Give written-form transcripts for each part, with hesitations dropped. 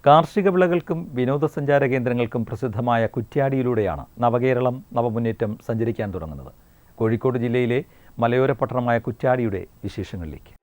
കാർഷിക വിളകൾക്കും വിനോദസഞ്ചാര കേന്ദ്രങ്ങൾക്കും പ്രസിദ്ധമായ കുറ്റ്യാടിയിലൂടെയാണ് നവകേരളം നവമുന്നേറ്റം സഞ്ചരിക്കാൻ തുടങ്ങുന്നത്. കോഴിക്കോട് ജില്ലയിലെ മലയോര പട്ടണമായ കുറ്റ്യാടിയുടെ വിശേഷങ്ങളിലേക്ക്.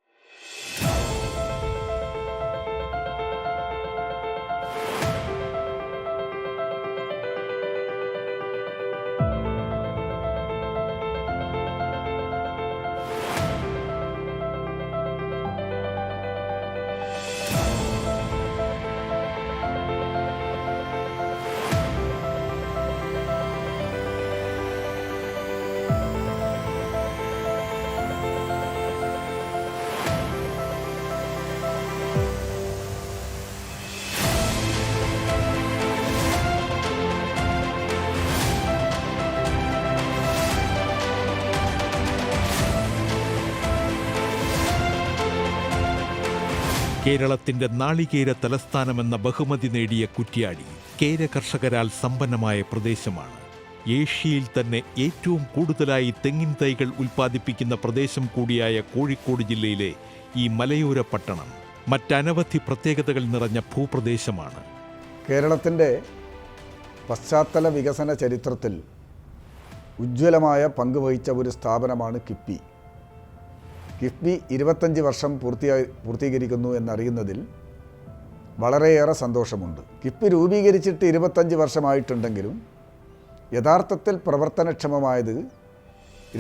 കേരളത്തിന്റെ നാളികേര തലസ്ഥാനമെന്ന ബഹുമതി നേടിയ കുറ്റ്യാടി കേര കർഷകരാൽ സമ്പന്നമായ പ്രദേശമാണ്. ഏഷ്യയിൽ തന്നെ ഏറ്റവും കൂടുതലായി തെങ്ങിൻ തൈകൾ ഉൽപ്പാദിപ്പിക്കുന്ന പ്രദേശം കൂടിയായ കോഴിക്കോട് ജില്ലയിലെ ഈ മലയോര പട്ടണം മറ്റനവധി പ്രത്യേകതകൾ നിറഞ്ഞ ഭൂപ്രദേശമാണ്. കേരളത്തിൻ്റെ പശ്ചാത്തല വികസന ചരിത്രത്തിൽ ഉജ്ജ്വലമായ പങ്കുവഹിച്ച ഒരു സ്ഥാപനമാണ് കിഫ്ബി. കിഫ്ബി 25 വർഷം പൂർത്തീകരിക്കുന്നു എന്നറിയുന്നതിൽ വളരെയേറെ സന്തോഷമുണ്ട്. കിഫ്ബി രൂപീകരിച്ചിട്ട് 25 വർഷമായിട്ടുണ്ടെങ്കിലും യഥാർത്ഥത്തിൽ പ്രവർത്തനക്ഷമമായത്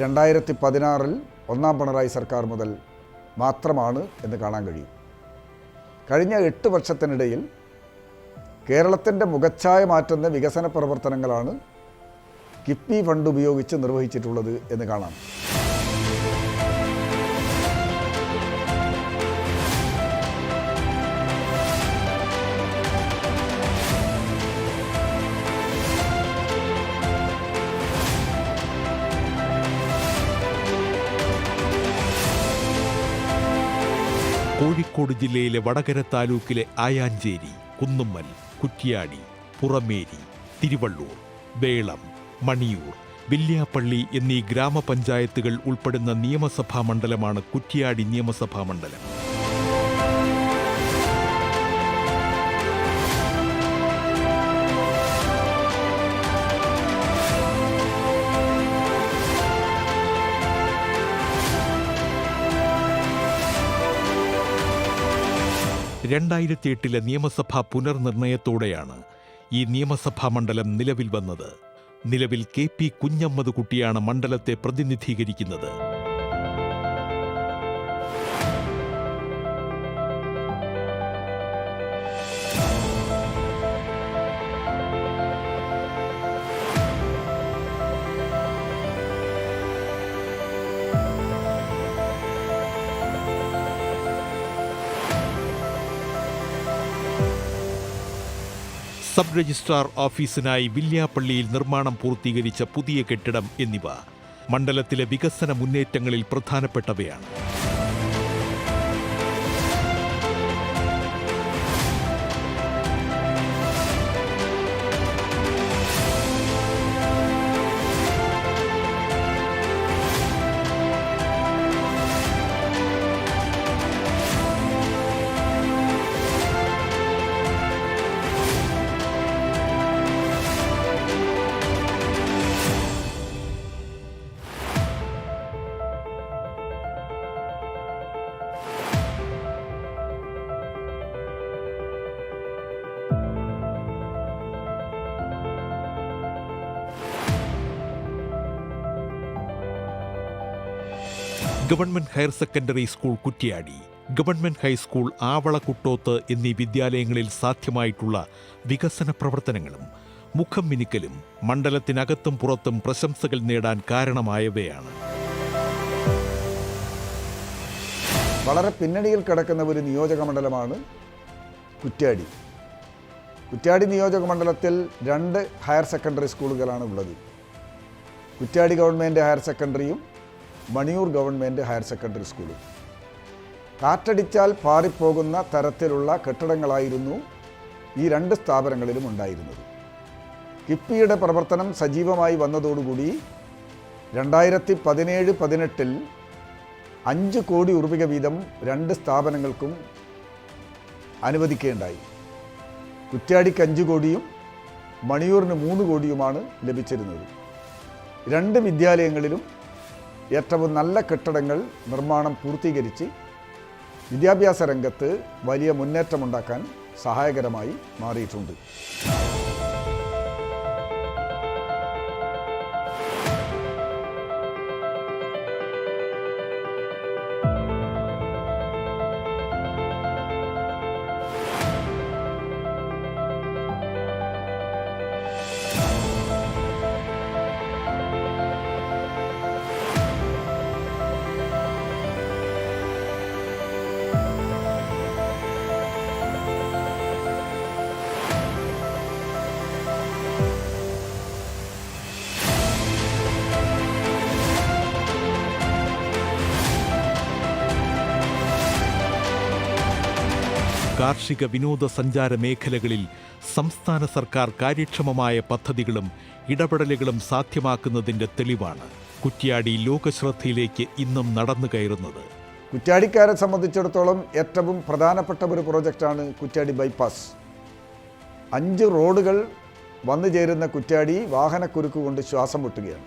2016 ഒന്നാം പിണറായി സർക്കാർ മുതൽ മാത്രമാണ് എന്ന് കാണാൻ കഴിയും. കഴിഞ്ഞ 8 വർഷത്തിനിടയിൽ കേരളത്തിൻ്റെ മുഖച്ഛായ മാറ്റുന്ന വികസന പ്രവർത്തനങ്ങളാണ് കിഫ്ബി ഫണ്ട് ഉപയോഗിച്ച് നിർവഹിച്ചിട്ടുള്ളത് എന്ന് കാണാം. കോഴിക്കോട് ജില്ലയിലെ വടകര താലൂക്കിലെ ആയാഞ്ചേരി, കുന്നുമ്മൽ, കുറ്റ്യാടി, പുറമേരി, തിരുവള്ളൂർ, വേളം, മണിയൂർ, വില്യാപ്പള്ളി എന്നീ ഗ്രാമപഞ്ചായത്തുകൾ ഉൾപ്പെടുന്ന നിയമസഭാ മണ്ഡലമാണ് കുറ്റ്യാടി നിയമസഭാ മണ്ഡലം. ലെ നിയമസഭാ പുനർനിർണയത്തോടെയാണ് ഈ നിയമസഭാ മണ്ഡലം നിലവിൽ വന്നത്. നിലവിൽ KP കുഞ്ഞമ്മദ് കുട്ടിയാണ് മണ്ഡലത്തെ പ്രതിനിധീകരിക്കുന്നത്. സബ് രജിസ്ട്രാർ ഓഫീസിനായി വില്യാപ്പള്ളിയിൽ നിർമ്മാണം പൂർത്തീകരിച്ച പുതിയ കെട്ടിടം എന്നിവ മണ്ഡലത്തിലെ വികസന മുന്നേറ്റങ്ങളിൽ പ്രധാനപ്പെട്ടവയാണ്. Government higher secondary school Kuttiadi, government high school Avalakuttoth എന്നീ വിദ്യാലയങ്ങളിൽ സാധ്യമായിട്ടുള്ള വികസന പ്രവർത്തനങ്ങളും മുഖം മിനുക്കലും മണ്ഡലത്തിനകത്തും പുറത്തും പ്രശംസകൾ നേടാൻ കാരണമായവയാണ്. വളരെ പിന്നണിയിൽ കിടക്കുന്ന ഒരു നിയോജക മണ്ഡലമാണ് കുറ്റ്യാടി. കുറ്റ്യാടി നിയോജക മണ്ഡലത്തിൽ 2 ഹയർ സെക്കൻഡറി സ്കൂളുകളാണ് ഉള്ളത്. കുറ്റ്യാടി ഗവൺമെൻറ് ഹയർ സെക്കൻഡറിയും മണിയൂർ ഗവൺമെൻറ് ഹയർ സെക്കൻഡറി സ്കൂളും. കാറ്റടിച്ചാൽ പാറിപ്പോകുന്ന തരത്തിലുള്ള കെട്ടിടങ്ങളായിരുന്നു ഈ 2 സ്ഥാപനങ്ങളിലും ഉണ്ടായിരുന്നത്. കിഫ്ബിയുടെ പ്രവർത്തനം സജീവമായി വന്നതോടുകൂടി 2017-18 5 കോടി രൂപ വീതം 2 സ്ഥാപനങ്ങൾക്കും അനുവദിക്കുകയുണ്ടായി. കുറ്റ്യാടിക്ക് 5 കോടിയും മണിയൂരിന് 3 കോടിയുമാണ് ലഭിച്ചിരുന്നത്. 2 വിദ്യാലയങ്ങളിലും ഏറ്റവും നല്ല കെട്ടിടങ്ങൾ നിർമ്മാണം പൂർത്തീകരിച്ച് വിദ്യാഭ്യാസ രംഗത്ത് വലിയ മുന്നേറ്റമുണ്ടാക്കാൻ സഹായകരമായി മാറിയിട്ടുണ്ട്. കാർഷിക വിനോദസഞ്ചാര മേഖലകളിൽ സംസ്ഥാന സർക്കാർ കാര്യക്ഷമമായ പദ്ധതികളും ഇടപെടലുകളും സാധ്യമാക്കുന്നതിൻ്റെ തെളിവാണ് കുറ്റ്യാടി ലോകശ്രദ്ധയിലേക്ക് ഇന്നും നടന്നു കയറുന്നത്. കുറ്റ്യാടിക്കാരെ സംബന്ധിച്ചിടത്തോളം ഏറ്റവും പ്രധാനപ്പെട്ട ഒരു പ്രോജക്റ്റാണ് കുറ്റ്യാടി ബൈപ്പാസ്. 5 റോഡുകൾ വന്നു ചേരുന്ന കുറ്റ്യാടി വാഹനക്കുരുക്ക് കൊണ്ട് ശ്വാസം മുട്ടുകയാണ്.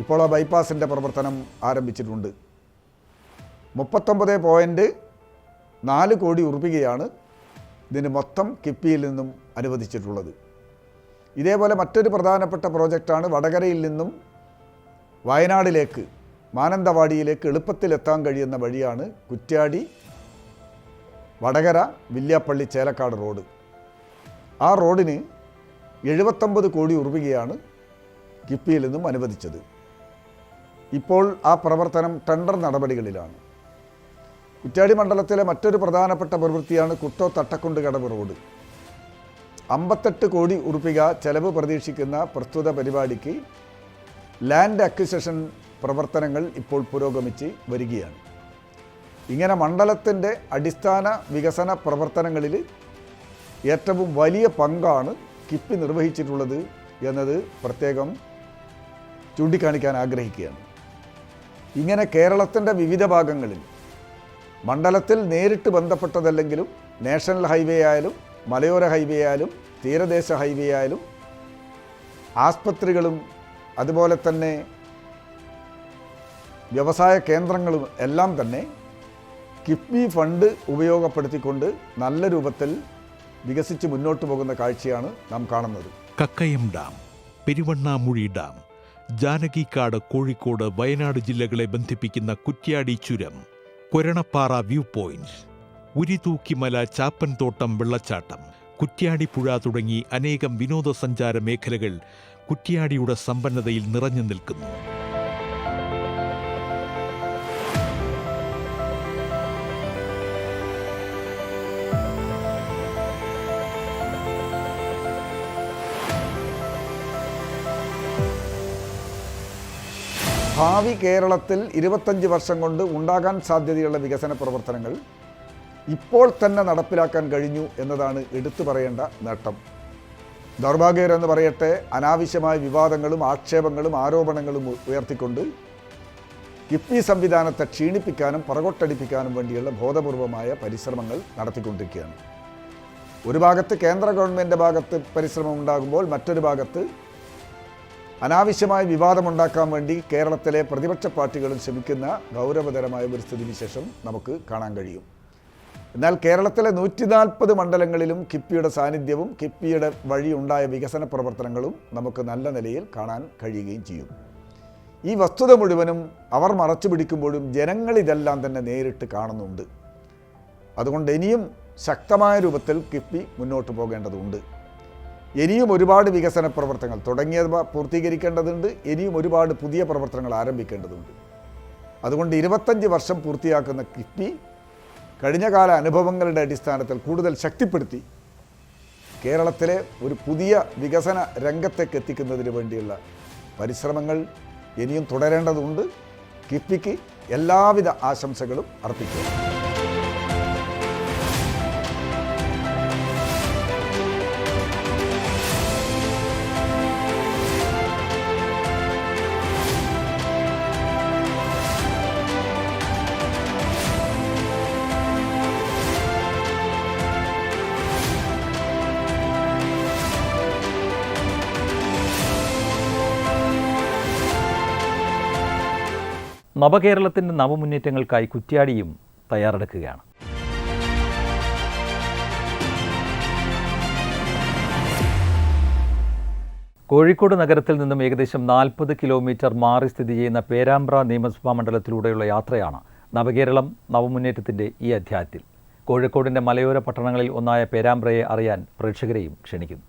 ഇപ്പോൾ ആ ബൈപ്പാസിൻ്റെ പ്രവർത്തനം ആരംഭിച്ചിട്ടുണ്ട്. 39.4 കോടി ഉറുപ്പികയാണ് ഇതിന് മൊത്തം കിഫ്ബിയിൽ നിന്നും അനുവദിച്ചിട്ടുള്ളത്. ഇതേപോലെ മറ്റൊരു പ്രധാനപ്പെട്ട പ്രോജക്റ്റാണ് വടകരയിൽ നിന്നും വയനാടിലേക്ക് മാനന്തവാടിയിലേക്ക് എളുപ്പത്തിലെത്താൻ കഴിയുന്ന വഴിയാണ് കുറ്റ്യാടി വടകര വില്യാപ്പള്ളി ചേലക്കാട് റോഡ്. ആ റോഡിന് 79 കോടി ഉറുപ്പികയാണ് കിഫ്ബിയിൽ നിന്നും അനുവദിച്ചത്. ഇപ്പോൾ ആ പ്രവർത്തനം ടെൻഡർ നടപടികളിലാണ്. കുറ്റ്യാടി മണ്ഡലത്തിലെ മറ്റൊരു പ്രധാനപ്പെട്ട പ്രവൃത്തിയാണ് കുട്ടോ തട്ടക്കുണ്ട് കടവ് റോഡ്. 58 കോടി ഉറുപ്പിക ചെലവ് പ്രതീക്ഷിക്കുന്ന പ്രസ്തുത പരിപാടിക്ക് ലാൻഡ് അക്വിസിഷൻ പ്രവർത്തനങ്ങൾ ഇപ്പോൾ പുരോഗമിച്ച് വരികയാണ്. ഇങ്ങനെ മണ്ഡലത്തിൻ്റെ അടിസ്ഥാന വികസന പ്രവർത്തനങ്ങളിൽ ഏറ്റവും വലിയ പങ്കാണ് കിഫ്ബി നിർവഹിച്ചിട്ടുള്ളത് എന്നത് പ്രത്യേകം ചൂണ്ടിക്കാണിക്കാൻ ആഗ്രഹിക്കുകയാണ്. ഇങ്ങനെ കേരളത്തിൻ്റെ വിവിധ ഭാഗങ്ങളിൽ മണ്ഡലത്തിൽ നേരിട്ട് ബന്ധപ്പെട്ടതല്ലെങ്കിലും നാഷണൽ ഹൈവേ ആയാലും മലയോര ഹൈവേ ആയാലും തീരദേശ ഹൈവേ ആയാലും ആസ്പത്രികളും അതുപോലെ തന്നെ വ്യവസായ കേന്ദ്രങ്ങളും എല്ലാം തന്നെ കിഫ്ബി ഫണ്ട് ഉപയോഗപ്പെടുത്തിക്കൊണ്ട് നല്ല രൂപത്തിൽ വികസിച്ച് മുന്നോട്ട് പോകുന്ന കാഴ്ചയാണ് നാം കാണുന്നത്. കക്കയം ഡാം, പെരുവണ്ണാമുഴി ഡാം, ജാനകിക്കാട്, കോഴിക്കോട്, വയനാട് ജില്ലകളെ ബന്ധിപ്പിക്കുന്ന കുറ്റ്യാടി ചുരം, കൊരണപ്പാറ വ്യൂ പോയിന്റ്, ഉരിതൂക്കിമല, ചാപ്പൻതോട്ടം വെള്ളച്ചാട്ടം, കുറ്റ്യാടിപ്പുഴ തുടങ്ങി അനേകം വിനോദസഞ്ചാര മേഖലകൾ കുറ്റ്യാടിയുടെ സമ്പന്നതയിൽ നിറഞ്ഞു നിൽക്കുന്നു. ഭാവി കേരളത്തിൽ 25 വർഷം കൊണ്ട് ഉണ്ടാകാൻ സാധ്യതയുള്ള വികസന പ്രവർത്തനങ്ങൾ ഇപ്പോൾ തന്നെ നടപ്പിലാക്കാൻ കഴിഞ്ഞു എന്നതാണ് എടുത്തു പറയേണ്ട നേട്ടം. ദൗർഭാഗ്യകരമെന്ന് പറയട്ടെ, അനാവശ്യമായ വിവാദങ്ങളും ആക്ഷേപങ്ങളും ആരോപണങ്ങളും ഉയർത്തിക്കൊണ്ട് കിഫ്ബി സംവിധാനത്തെ ക്ഷീണിപ്പിക്കാനും പുറകോട്ടടിപ്പിക്കാനും വേണ്ടിയുള്ള ബോധപൂർവമായ പരിശ്രമങ്ങൾ നടത്തിക്കൊണ്ടിരിക്കുകയാണ്. ഒരു ഭാഗത്ത് കേന്ദ്ര ഗവൺമെൻറ്റിൻ്റെ ഭാഗത്ത് പരിശ്രമം ഉണ്ടാകുമ്പോൾ മറ്റൊരു ഭാഗത്ത് അനാവശ്യമായ വിവാദമുണ്ടാക്കാൻ വേണ്ടി കേരളത്തിലെ പ്രതിപക്ഷ പാർട്ടികളും ശ്രമിക്കുന്ന ഗൗരവതരമായ ഒരു സ്ഥിതിവിശേഷം നമുക്ക് കാണാൻ കഴിയും. എന്നാൽ കേരളത്തിലെ 140 മണ്ഡലങ്ങളിലും കിഫ്ബിയുടെ സാന്നിധ്യവും കിഫ്ബിയുടെ വഴി ഉണ്ടായ വികസന പ്രവർത്തനങ്ങളും നമുക്ക് നല്ല നിലയിൽ കാണാൻ കഴിയുകയും ചെയ്യും. ഈ വസ്തുത മുഴുവനും അവർ മറച്ചു പിടിക്കുമ്പോഴും ജനങ്ങളിതെല്ലാം തന്നെ നേരിട്ട് കാണുന്നുണ്ട്. അതുകൊണ്ട് ഇനിയും ശക്തമായ രൂപത്തിൽ കിഫ്ബി മുന്നോട്ട് പോകേണ്ടതുണ്ട്. ഇനിയും ഒരുപാട് വികസന പ്രവർത്തനങ്ങൾ തുടങ്ങിയത് പൂർത്തീകരിക്കേണ്ടതുണ്ട്. ഇനിയും ഒരുപാട് പുതിയ പ്രവർത്തനങ്ങൾ ആരംഭിക്കേണ്ടതുണ്ട്. അതുകൊണ്ട് 25 വർഷം പൂർത്തിയാക്കുന്ന കിഫ്ബി കഴിഞ്ഞകാല അനുഭവങ്ങളുടെ അടിസ്ഥാനത്തിൽ കൂടുതൽ ശക്തിപ്പെടുത്തി കേരളത്തിലെ ഒരു പുതിയ വികസന രംഗത്തേക്ക് എത്തിക്കുന്നതിന് വേണ്ടിയുള്ള പരിശ്രമങ്ങൾ ഇനിയും തുടരേണ്ടതുണ്ട്. കിഫ്ബിക്ക് എല്ലാവിധ ആശംസകളും അർപ്പിക്കുന്നു. നവകേരളത്തിൻ്റെ നവമുന്നേറ്റങ്ങൾക്കായി കുറ്റ്യാടിയും തയ്യാറെടുക്കുകയാണ്. കോഴിക്കോട് നഗരത്തിൽ നിന്നും ഏകദേശം 40 കിലോമീറ്റർ മാറി സ്ഥിതി ചെയ്യുന്ന പേരാമ്പ്ര നിയമസഭാ മണ്ഡലത്തിലൂടെയുള്ള യാത്രയാണ് നവകേരളം നവമുന്നേറ്റത്തിൻ്റെ ഈ അധ്യായത്തിൽ. കോഴിക്കോടിൻ്റെ മലയോര പട്ടണങ്ങളിൽ ഒന്നായ പേരാമ്പ്രയെ അറിയാൻ പ്രേക്ഷകരെയും ക്ഷണിക്കുന്നു.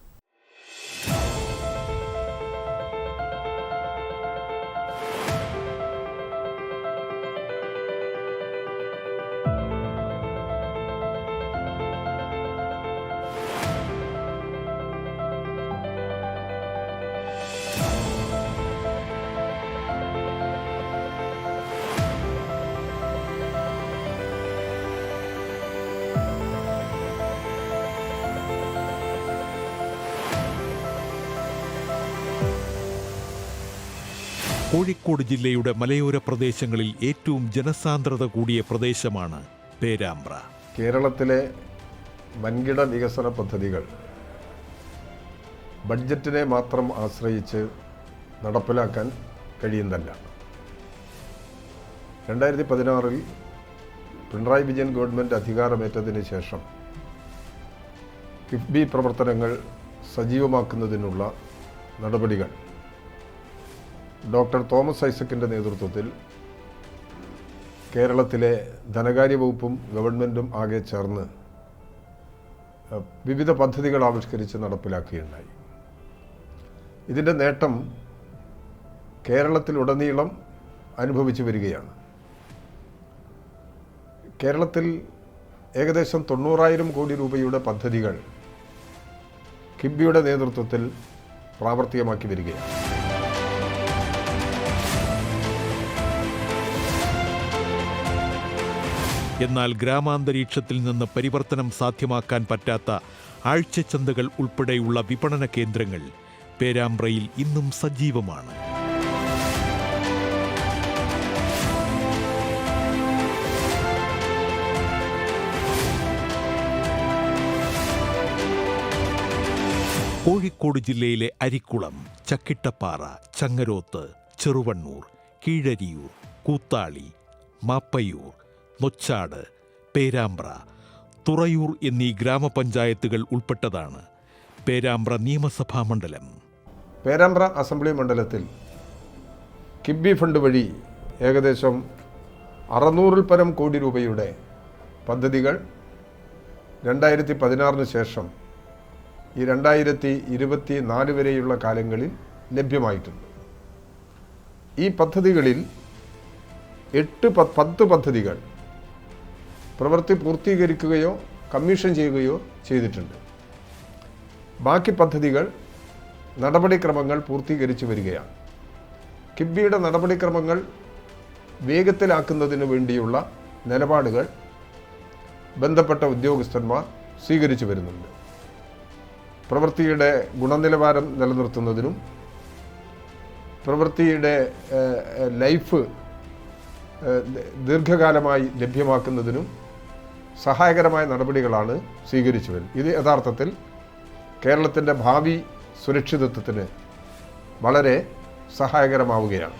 കോഴിക്കോട് ജില്ലയുടെ മലയോര പ്രദേശങ്ങളിൽ ഏറ്റവും ജനസാന്ദ്രത കൂടിയ പ്രദേശമാണ് പേരാമ്പ്ര. കേരളത്തിലെ വൻകിട വികസന പദ്ധതികൾ ബഡ്ജറ്റിനെ മാത്രം ആശ്രയിച്ച് നടപ്പിലാക്കാൻ കഴിയുന്നതല്ല. 2016 പിണറായി വിജയൻ ഗവൺമെൻറ് അധികാരമേറ്റതിന് ശേഷം കിഫ്ബി പ്രവർത്തനങ്ങൾ സജീവമാക്കുന്നതിനുള്ള നടപടികൾ ഡോക്ടർ തോമസ് ഐസക്കിൻ്റെ നേതൃത്വത്തിൽ കേരളത്തിലെ ധനകാര്യ വകുപ്പും ഗവൺമെൻറ്റും ആകെ ചേർന്ന് വിവിധ പദ്ധതികൾ ആവിഷ്കരിച്ച് നടപ്പിലാക്കുകയുണ്ടായി. ഇതിൻ്റെ നേട്ടം കേരളത്തിലുടനീളം അനുഭവിച്ചു വരികയാണ്. കേരളത്തിൽ ഏകദേശം 90,000 കോടി രൂപയുടെ പദ്ധതികൾ കിഫ്ബിയുടെ നേതൃത്വത്തിൽ പ്രാവർത്തികമാക്കി വരികയാണ്. എന്നാൽ ഗ്രാമാന്തരീക്ഷത്തിൽ നിന്ന് പരിവർത്തനം സാധ്യമാക്കാൻ പറ്റാത്ത ആഴ്ചച്ചന്തകൾ ഉൾപ്പെടെയുള്ള വിപണന കേന്ദ്രങ്ങൾ പേരാമ്പ്രയിൽ ഇന്നും സജീവമാണ്. കോഴിക്കോട് ജില്ലയിലെ അരിക്കുളം, ചക്കിട്ടപ്പാറ, ചങ്ങരോത്ത്, ചെറുവണ്ണൂർ, കീഴരിയൂർ, കൂത്താളി, മാപ്പയൂർ, നൊച്ചാട്, പേരാമ്പ്ര, തുറയൂർ എന്നീ ഗ്രാമപഞ്ചായത്തുകൾ ഉൾപ്പെട്ടതാണ് പേരാമ്പ്ര നിയമസഭാ മണ്ഡലം. പേരാമ്പ്ര അസംബ്ലി മണ്ഡലത്തിൽ കിഫ്ബി ഫണ്ട് വഴി ഏകദേശം 600-ൽ പരം കോടി രൂപയുടെ പദ്ധതികൾ 2016 ശേഷം ഈ 2024 വരെയുള്ള കാലങ്ങളിൽ ലഭ്യമായിട്ടുണ്ട്. ഈ പദ്ധതികളിൽ 10 പദ്ധതികൾ പ്രവൃത്തി പൂർത്തീകരിക്കുകയോ കമ്മീഷൻ ചെയ്യുകയോ ചെയ്തിട്ടുണ്ട്. ബാക്കി പദ്ധതികൾ നടപടിക്രമങ്ങൾ പൂർത്തീകരിച്ചു വരികയാണ്. കിഫ്ബിയുടെ നടപടിക്രമങ്ങൾ വേഗത്തിലാക്കുന്നതിന് വേണ്ടിയുള്ള നിലപാടുകൾ ബന്ധപ്പെട്ട ഉദ്യോഗസ്ഥന്മാർ സ്വീകരിച്ചു വരുന്നുണ്ട്. പ്രവൃത്തിയുടെ ഗുണനിലവാരം നിലനിർത്തുന്നതിനും പ്രവൃത്തിയുടെ ലൈഫ് ദീർഘകാലമായി ലഭ്യമാക്കുന്നതിനും സഹായകരമായ നടപടികളാണ് സ്വീകരിച്ചു വരുന്നത്. ഇത് യഥാർത്ഥത്തിൽ കേരളത്തിൻ്റെ ഭാവി സുരക്ഷിതത്വത്തിന് വളരെ സഹായകരമാവുകയാണ്.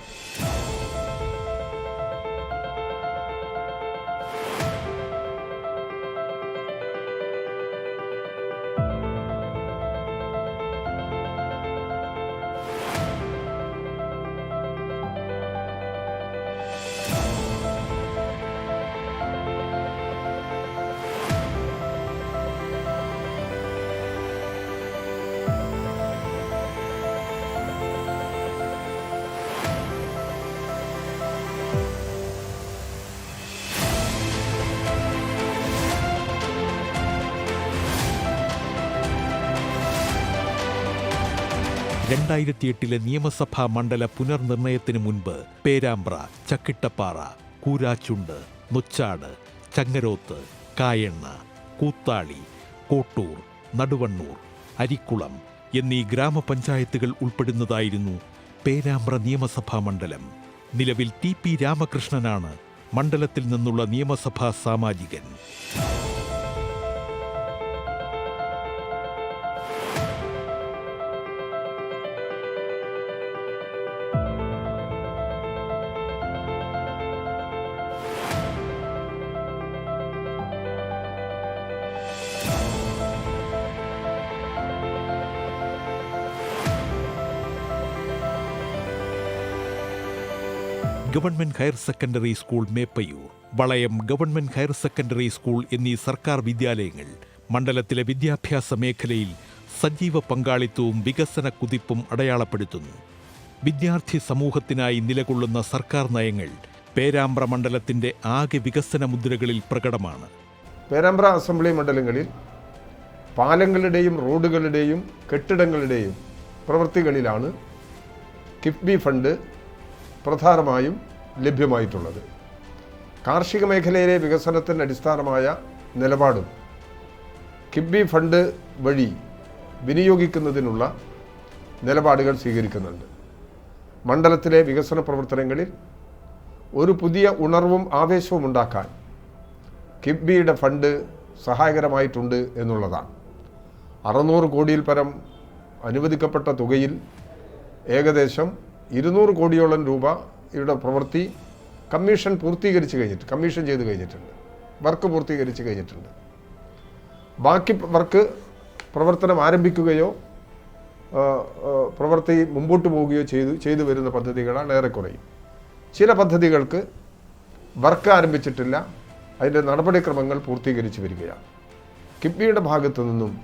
ിലെ നിയമസഭാ മണ്ഡല പുനർനിർണയത്തിന് മുൻപ് പേരാമ്പ്ര, ചക്കിട്ടപ്പാറ, കൂരാച്ചുണ്ട്, നൊച്ചാട്, ചങ്ങരോത്ത്, കായണ്ണ, കൂത്താളി, കോട്ടൂർ, നടുവണ്ണൂർ, അരിക്കുളം എന്നീ ഗ്രാമപഞ്ചായത്തുകൾ ഉൾപ്പെടുന്നതായിരുന്നു പേരാമ്പ്ര നിയമസഭാ മണ്ഡലം. നിലവിൽ TP രാമകൃഷ്ണനാണ് മണ്ഡലത്തിൽ നിന്നുള്ള നിയമസഭാ സാമാജികൻ. Government higher secondary school Meppayur, Valayam government higher secondary school എന്നീ സർക്കാർ വിദ്യാലയങ്ങൾ മണ്ഡലത്തിലെ വിദ്യാഭ്യാസ മേഖലയിൽ സജീവ പങ്കാളിത്തവും വികസന കുതിപ്പും അടയാളപ്പെടുത്തുന്നു. വിദ്യാർത്ഥി സമൂഹത്തിനായി നിലകൊള്ളുന്ന സർക്കാർ നയങ്ങൾ പേരാമ്പ്ര മണ്ഡലത്തിന്റെ ആകെ വികസന മുദ്രകളിൽ പ്രകടമാണ്. പേരാമ്പ്ര അസംബ്ലി മണ്ഡലങ്ങളിൽ പാലങ്ങളുടെയും റോഡുകളുടെയും കെട്ടിടങ്ങളുടെയും പ്രവൃത്തികളിലാണ് കിഫ്ബി ഫണ്ട് പ്രധാനമായും ലഭ്യമായിട്ടുള്ളത്. കാർഷിക മേഖലയിലെ വികസനത്തിന് അടിസ്ഥാനമായ നിലപാടും കിഫ്ബി ഫണ്ട് വഴി വിനിയോഗിക്കുന്നതിനുള്ള നിലപാടുകൾ സ്വീകരിക്കുന്നുണ്ട്. മണ്ഡലത്തിലെ വികസന പ്രവർത്തനങ്ങളിൽ ഒരു പുതിയ ഉണർവും ആവേശവും ഉണ്ടാക്കാൻ കിഫ്ബിയുടെ ഫണ്ട് സഹായകരമായിട്ടുണ്ട് എന്നുള്ളതാണ്. 600 കോടിയിൽ പരം അനുവദിക്കപ്പെട്ട തുകയിൽ ഏകദേശം 200 കോടിയോളം രൂപയുടെ പ്രവൃത്തി കമ്മീഷൻ ചെയ്ത് കഴിഞ്ഞിട്ടുണ്ട്. വർക്ക് പൂർത്തീകരിച്ച് കഴിഞ്ഞിട്ടുണ്ട്. ബാക്കി വർക്ക് പ്രവർത്തനം ആരംഭിക്കുകയോ പ്രവൃത്തി മുമ്പോട്ട് പോവുകയോ ചെയ്തു വരുന്ന പദ്ധതികളാണ് ഏറെക്കുറയും. ചില പദ്ധതികൾക്ക് വർക്ക് ആരംഭിച്ചിട്ടില്ല, അതിൻ്റെ നടപടിക്രമങ്ങൾ പൂർത്തീകരിച്ച് വരികയാണ്. കിഫ്ബിയുടെ ഭാഗത്തു നിന്നും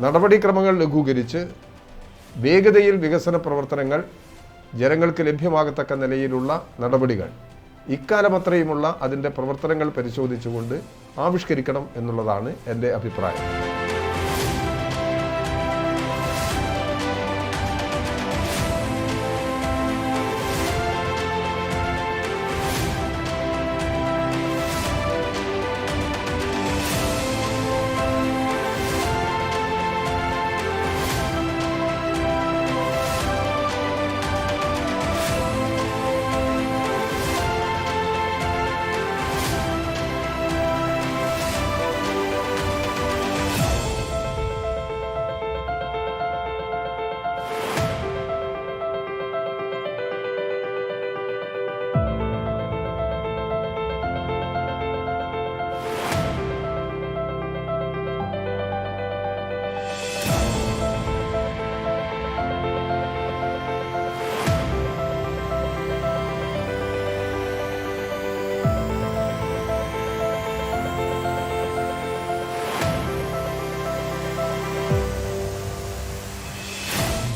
നടപടിക്രമങ്ങൾ ലഘൂകരിച്ച് വേഗതയിൽ വികസന പ്രവർത്തനങ്ങൾ ജനങ്ങൾക്ക് ലഭ്യമാകത്തക്ക നിലയിലുള്ള നടപടികൾ ഇക്കാലമത്രയുമുള്ള അതിൻ്റെ പ്രവർത്തനങ്ങൾ പരിശോധിച്ചുകൊണ്ട് ആവിഷ്കരിക്കണം എന്നുള്ളതാണ് എൻ്റെ അഭിപ്രായം.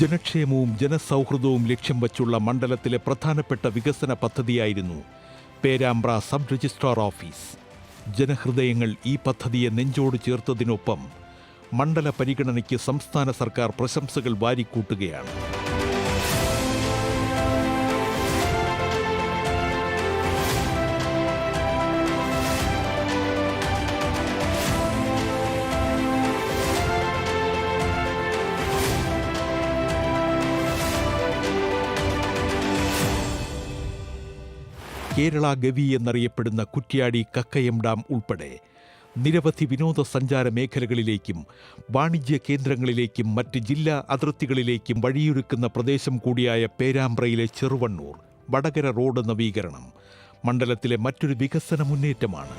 ജനക്ഷേമവും ജനസൗഹൃദവും ലക്ഷ്യം വച്ചുള്ള മണ്ഡലത്തിലെ പ്രധാനപ്പെട്ട വികസന പദ്ധതിയായിരുന്നു പേരാമ്പ്ര സബ് രജിസ്ട്രാർ ഓഫീസ്. ജനഹൃദയങ്ങൾ ഈ പദ്ധതിയെ നെഞ്ചോട് ചേർത്തതിനൊപ്പം മണ്ഡല പരിഗണനയ്ക്ക് സംസ്ഥാന സർക്കാർ പ്രശംസകൾ വാരിക്കൂട്ടുകയാണ്. കേരള ഗവി എന്നറിയപ്പെടുന്ന കുറ്റ്യാടി കക്കയം ഡാം ഉൾപ്പെടെ നിരവധി വിനോദസഞ്ചാര മേഖലകളിലേക്കും വാണിജ്യ കേന്ദ്രങ്ങളിലേക്കും മറ്റ് ജില്ലാ അതിർത്തികളിലേക്കും വഴിയൊരുക്കുന്ന പ്രദേശം കൂടിയായ പേരാമ്പ്രയിലെ ചെറുവണ്ണൂർ വടകര റോഡ് നവീകരണം മണ്ഡലത്തിലെ മറ്റൊരു വികസന മുന്നേറ്റമാണ്.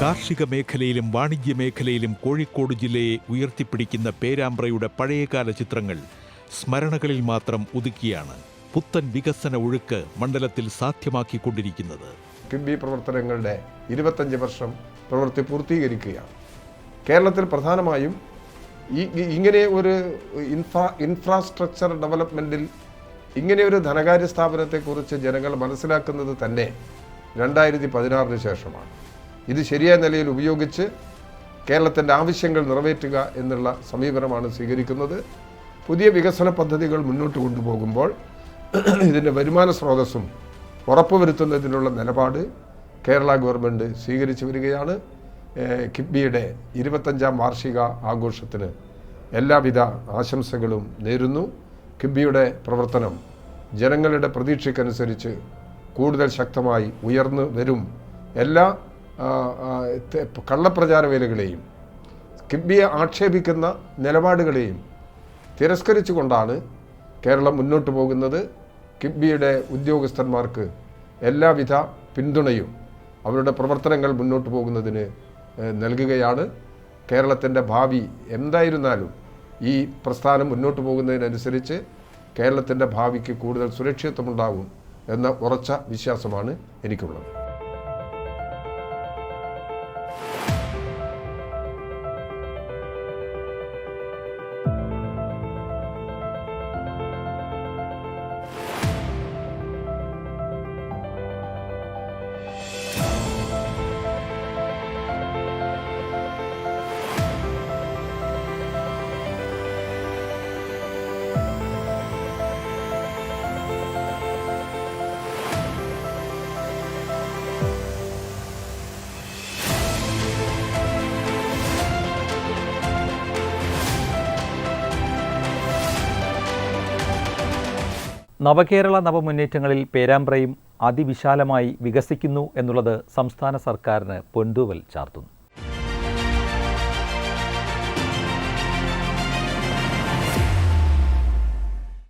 കാർഷിക മേഖലയിലും വാണിജ്യ മേഖലയിലും കോഴിക്കോട് ജില്ലയെ ഉയർത്തിപ്പിടിക്കുന്ന പേരാമ്പ്രയുടെ പഴയകാല ചിത്രങ്ങൾ സ്മരണകളിൽ മാത്രം ഒതുക്കിയാണ് പുത്തൻ വികസന ഒഴുക്ക് മണ്ഡലത്തിൽ സാധ്യമാക്കിക്കൊണ്ടിരിക്കുന്നത്. കിഫ്ബി പ്രവർത്തനങ്ങളുടെ 25 വർഷം പ്രവൃത്തി പൂർത്തീകരിക്കുകയാണ്. കേരളത്തിൽ പ്രധാനമായും ഇങ്ങനെ ഒരു ഇൻഫ്രാസ്ട്രക്ചർ ഡെവലപ്മെൻറ്റിൽ ഇങ്ങനെ ഒരു ധനകാര്യ സ്ഥാപനത്തെക്കുറിച്ച് ജനങ്ങൾ മനസ്സിലാക്കുന്നത് തന്നെ 2016 ശേഷമാണ്. ഇത് ശരിയായ നിലയിൽ ഉപയോഗിച്ച് കേരളത്തിൻ്റെ ആവശ്യങ്ങൾ നിറവേറ്റുക എന്നുള്ള സമീപനമാണ് സ്വീകരിക്കുന്നത്. പുതിയ വികസന പദ്ധതികൾ മുന്നോട്ട് കൊണ്ടുപോകുമ്പോൾ ഇതിൻ്റെ വരുമാന സ്രോതസ്സും ഉറപ്പുവരുത്തുന്നതിനുള്ള നിലപാട് കേരള ഗവൺമെൻറ് സ്വീകരിച്ചു വരികയാണ്. കിഫ്ബിയുടെ 25ാം വാർഷിക ആഘോഷത്തിന് എല്ലാവിധ ആശംസകളും നേരുന്നു. കിഫ്ബിയുടെ പ്രവർത്തനം ജനങ്ങളുടെ പ്രതീക്ഷയ്ക്കനുസരിച്ച് കൂടുതൽ ശക്തമായി ഉയർന്നു വരും. എല്ലാ കള്ളപ്രചാര വേലകളെയും കിഫ്ബിയെ ആക്ഷേപിക്കുന്ന നിലപാടുകളെയും തിരസ്കരിച്ചുകൊണ്ടാണ് കേരളം മുന്നോട്ട് പോകുന്നത്. കിഫ്ബിയുടെ ഉദ്യോഗസ്ഥന്മാർക്ക് എല്ലാവിധ പിന്തുണയും അവരുടെ പ്രവർത്തനങ്ങൾ മുന്നോട്ട് പോകുന്നതിന് നൽകുകയാണ്. കേരളത്തിൻ്റെ ഭാവി എന്തായിരുന്നാലും ഈ പ്രസ്ഥാനം മുന്നോട്ട് പോകുന്നതിനനുസരിച്ച് കേരളത്തിൻ്റെ ഭാവിക്ക് കൂടുതൽ സുരക്ഷിതത്വമുണ്ടാകും എന്ന ഉറച്ച വിശ്വാസമാണ് എനിക്കുള്ളത്. നവകേരള നവമുന്നേറ്റങ്ങളിൽ പേരാമ്പ്രയും അതിവിശാലമായി വികസിക്കുന്നു എന്നുള്ളത് സംസ്ഥാന സർക്കാരിന് പൊൻതൂവൽ ചാർത്തുന്നു.